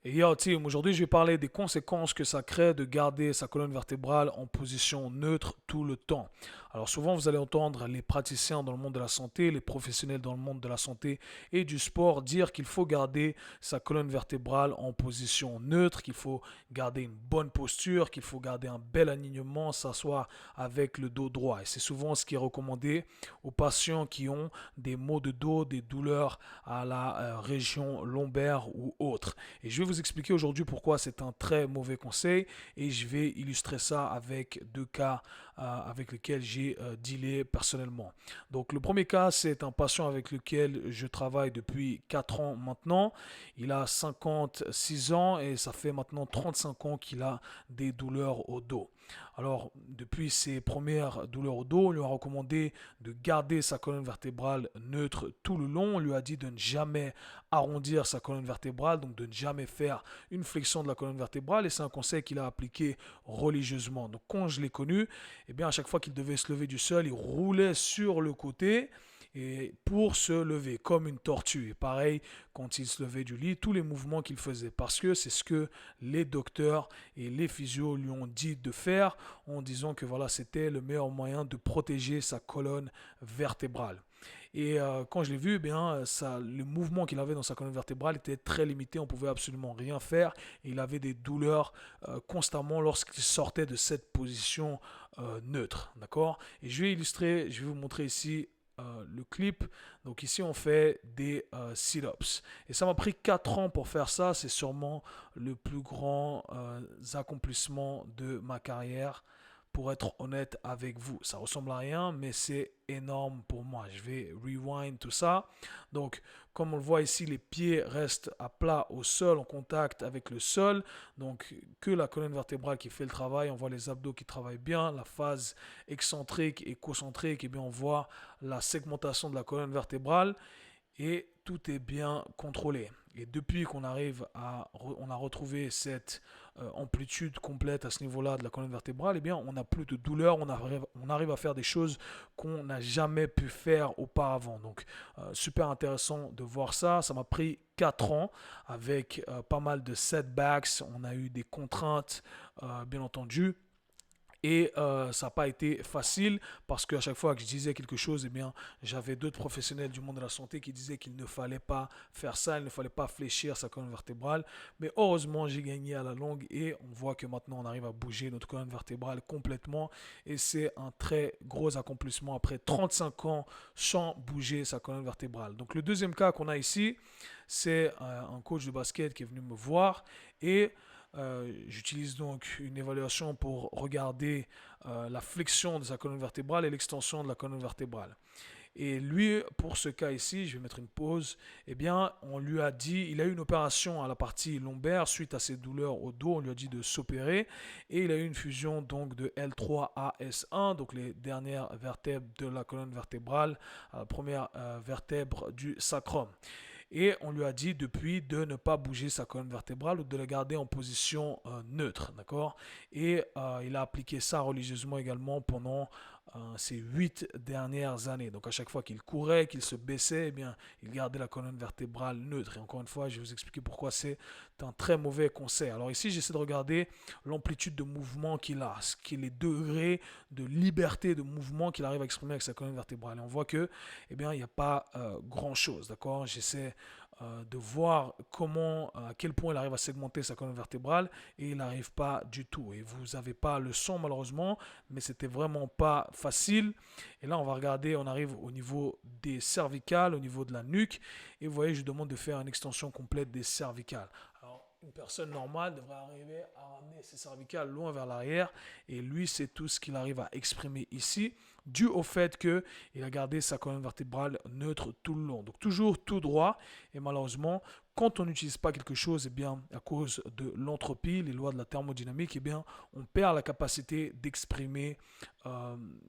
Et yo, team, aujourd'hui je vais parler des conséquences que ça crée de garder sa colonne vertébrale en position neutre tout le temps. Alors souvent vous allez entendre les praticiens dans le monde de la santé, les professionnels dans le monde de la santé et du sport dire qu'il faut garder sa colonne vertébrale en position neutre, qu'il faut garder une bonne posture, qu'il faut garder un bel alignement, s'asseoir avec le dos droit. Et c'est souvent ce qui est recommandé aux patients qui ont des maux de dos, des douleurs à la région lombaire ou autre. Et je vais vous expliquer aujourd'hui pourquoi c'est un très mauvais conseil et je vais illustrer ça avec deux cas avec lesquels j'ai dealé personnellement. Donc le premier cas, c'est un patient avec lequel je travaille depuis 4 ans maintenant. Il a 56 ans et ça fait maintenant 35 ans qu'il a des douleurs au dos. Alors, depuis ses premières douleurs au dos, on lui a recommandé de garder sa colonne vertébrale neutre tout le long. On lui a dit de ne jamais arrondir sa colonne vertébrale, donc de ne jamais faire une flexion de la colonne vertébrale. Et c'est un conseil qu'il a appliqué religieusement. Donc, quand je l'ai connu, eh bien, à chaque fois qu'il devait se lever du sol, il roulait sur le côté et pour se lever comme une tortue. Et pareil, quand il se levait du lit, tous les mouvements qu'il faisait, parce que c'est ce que les docteurs et les physios lui ont dit de faire en disant que voilà, c'était le meilleur moyen de protéger sa colonne vertébrale. Et quand je l'ai vu, eh bien, ça, le mouvement qu'il avait dans sa colonne vertébrale était très limité, on pouvait absolument rien faire. Et il avait des douleurs constamment lorsqu'il sortait de cette position neutre. D'accord. Et je vais illustrer, je vais vous montrer ici le clip. Donc ici on fait des sit-ups. Et ça m'a pris 4 ans pour faire ça. C'est sûrement le plus grand accomplissement de ma carrière. Pour être honnête avec vous, ça ressemble à rien, mais c'est énorme pour moi. Je vais rewind tout ça. Donc, comme on le voit ici, les pieds restent à plat au sol, en contact avec le sol. Donc, que la colonne vertébrale qui fait le travail. On voit les abdos qui travaillent bien, la phase excentrique et concentrique. Et bien, on voit la segmentation de la colonne vertébrale et tout est bien contrôlé. Et depuis qu'on arrive on a retrouvé cette amplitude complète à ce niveau-là de la colonne vertébrale, eh bien, on n'a plus de douleur, on arrive à faire des choses qu'on n'a jamais pu faire auparavant. Donc, super intéressant de voir ça. Ça m'a pris 4 ans avec pas mal de setbacks. On a eu des contraintes, bien entendu. Et ça n'a pas été facile parce qu'à chaque fois que je disais quelque chose, eh bien, j'avais d'autres professionnels du monde de la santé qui disaient qu'il ne fallait pas faire ça, il ne fallait pas fléchir sa colonne vertébrale. Mais heureusement, j'ai gagné à la longue et on voit que maintenant on arrive à bouger notre colonne vertébrale complètement. Et c'est un très gros accomplissement après 35 ans sans bouger sa colonne vertébrale. Donc le deuxième cas qu'on a ici, c'est un coach de basket qui est venu me voir et j'utilise donc une évaluation pour regarder la flexion de sa colonne vertébrale et l'extension de la colonne vertébrale. Et lui, pour ce cas ici, je vais mettre une pause, eh bien, on lui a dit, il a eu une opération à la partie lombaire suite à ses douleurs au dos, on lui a dit de s'opérer, et il a eu une fusion donc de L3-AS1, donc les dernières vertèbres de la colonne vertébrale, la première vertèbre du sacrum. Et on lui a dit depuis de ne pas bouger sa colonne vertébrale ou de la garder en position neutre, d'accord. Et il a appliqué ça religieusement également pendant ces 8 dernières années. Donc à chaque fois qu'il courait, qu'il se baissait, eh bien, il gardait la colonne vertébrale neutre. Et encore une fois, je vais vous expliquer pourquoi c'est un très mauvais conseil. Alors ici, j'essaie de regarder l'amplitude de mouvement qu'il a, ce qui est les degrés de liberté de mouvement qu'il arrive à exprimer avec sa colonne vertébrale. Et on voit que, eh bien, il n'y a pas grand-chose, d'accord. J'essaie de voir comment, à quel point il arrive à segmenter sa colonne vertébrale et il n'arrive pas du tout. Et vous n'avez pas le son malheureusement, mais c'était vraiment pas facile. Et là, on va regarder, on arrive au niveau des cervicales, au niveau de la nuque. Et vous voyez, je demande de faire une extension complète des cervicales. Alors, une personne normale devrait arriver à ramener ses cervicales loin vers l'arrière. Et lui, c'est tout ce qu'il arrive à exprimer ici, dû au fait qu'il a gardé sa colonne vertébrale neutre tout le long. Donc toujours tout droit. Et malheureusement, quand on n'utilise pas quelque chose, eh bien, à cause de l'entropie, les lois de la thermodynamique, eh bien, on perd la capacité d'exprimer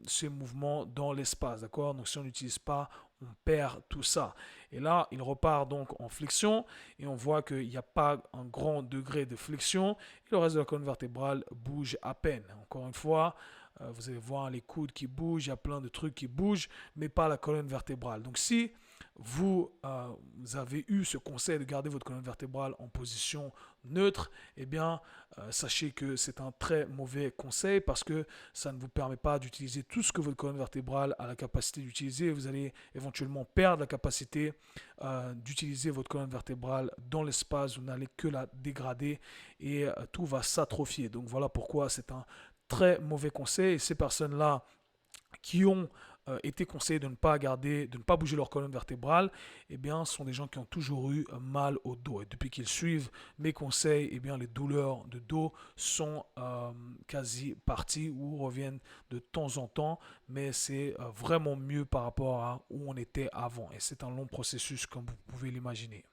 ces mouvements dans l'espace. D'accord. Donc si on n'utilise pas, on perd tout ça. Et là, il repart donc en flexion et on voit qu'il n'y a pas un grand degré de flexion et le reste de la colonne vertébrale bouge à peine. Encore une fois, vous allez voir les coudes qui bougent, il y a plein de trucs qui bougent, mais pas la colonne vertébrale. Donc si vous avez eu ce conseil de garder votre colonne vertébrale en position neutre, eh bien, sachez que c'est un très mauvais conseil parce que ça ne vous permet pas d'utiliser tout ce que votre colonne vertébrale a la capacité d'utiliser. Vous allez éventuellement perdre la capacité d'utiliser votre colonne vertébrale dans l'espace. Vous n'allez que la dégrader et tout va s'atrophier. Donc voilà pourquoi c'est un très mauvais conseil. Et ces personnes-là qui ont été conseillés de ne pas garder, de ne pas bouger leur colonne vertébrale, eh bien, ce sont des gens qui ont toujours eu mal au dos. Et depuis qu'ils suivent mes conseils, eh bien, les douleurs de dos sont quasi parties ou reviennent de temps en temps, mais c'est vraiment mieux par rapport à où on était avant. Et c'est un long processus, comme vous pouvez l'imaginer.